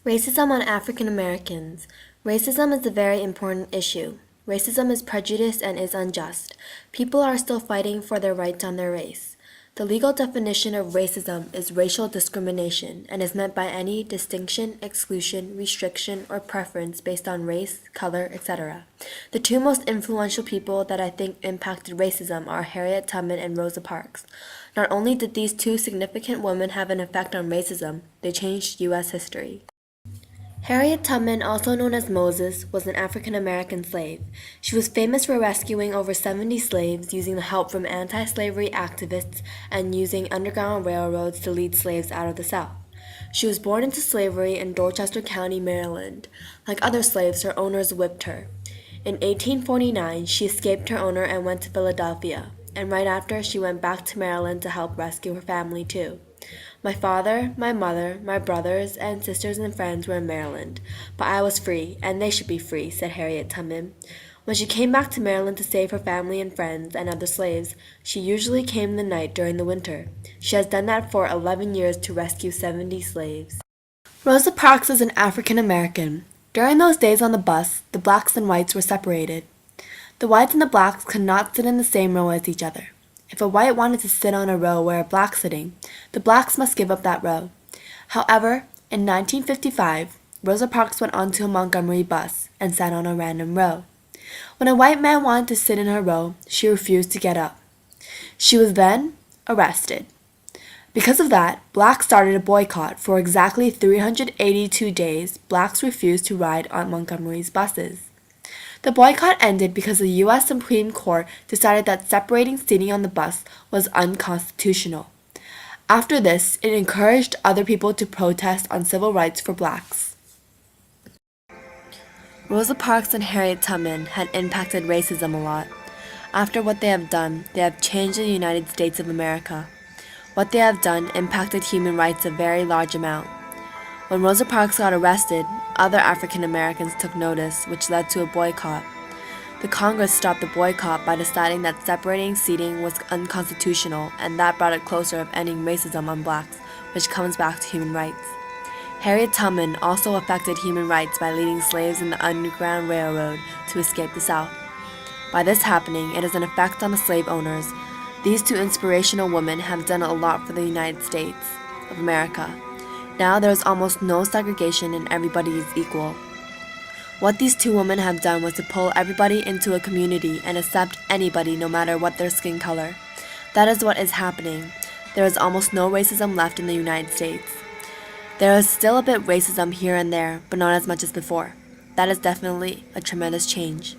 Racism on African Americans. Racism is a very important issue. Racism is prejudice and is unjust. People are still fighting for their rights on their race. The legal definition of racism is racial discrimination and is meant by any distinction, exclusion, restriction, or preference based on race, color, etc. The two most influential people that I think impacted racism are Harriet Tubman and Rosa Parks. Not only did these two significant women have an effect on racism, they changed U.S. history. Harriet Tubman, also known as Moses, was an African-American slave. She was famous for rescuing over 70 slaves using the help from anti-slavery activists and using underground railroads to lead slaves out of the South. She was born into slavery in Dorchester County, Maryland. Like other slaves, her owners whipped her. In 1849, she escaped her owner and went to Philadelphia, and right after, she went back to Maryland to help rescue her family too. My father, my mother, my brothers and sisters and friends were in Maryland, but I was free, and they should be free, said Harriet Tubman. When she came back to Maryland to save her family and friends and other slaves, she usually came in the night during the winter. She has done that for 11 years to rescue 70 slaves. Rosa Parks was an African American. During those days on the bus, the blacks and whites were separated. The whites and the blacks could not sit in the same row as each other. If a white wanted to sit on a row where a black's sitting, the blacks must give up that row. However, in 1955, Rosa Parks went onto a Montgomery bus and sat on a random row. When a white man wanted to sit in her row, she refused to get up. She was then arrested. Because of that, blacks started a boycott. For exactly 382 days, blacks refused to ride on Montgomery's buses. The boycott ended because the U.S. Supreme Court decided that separating seating on the bus was unconstitutional. After this, it encouraged other people to protest on civil rights for blacks. Rosa Parks and Harriet Tubman had impacted racism a lot. After what they have done, they have changed the United States of America. What they have done impacted human rights a very large amount. When Rosa Parks got arrested, other African Americans took notice, which led to a boycott. The Congress stopped the boycott by deciding that separating seating was unconstitutional, and that brought it closer of ending racism on blacks, which comes back to human rights. Harriet Tubman also affected human rights by leading slaves in the Underground Railroad to escape the South. By this happening, it has an effect on the slave owners. These two inspirational women have done a lot for the United States of America. Now there is almost no segregation and everybody is equal. What these two women have done was to pull everybody into a community and accept anybody no matter what their skin color. That is what is happening. There is almost no racism left in the United States. There is still a bit racism here and there, but not as much as before. That is definitely a tremendous change.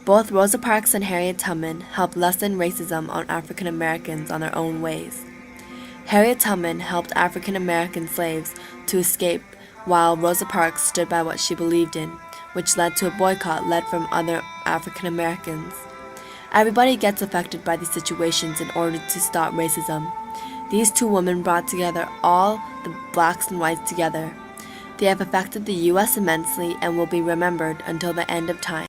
Both Rosa Parks and Harriet Tubman helped lessen racism on African Americans on their own ways. Harriet Tubman helped African American slaves to escape, while Rosa Parks stood by what she believed in, which led to a boycott led from other African Americans. Everybody gets affected by these situations in order to stop racism. These two women brought together all the blacks and whites together. They have affected the U.S. immensely and will be remembered until the end of time.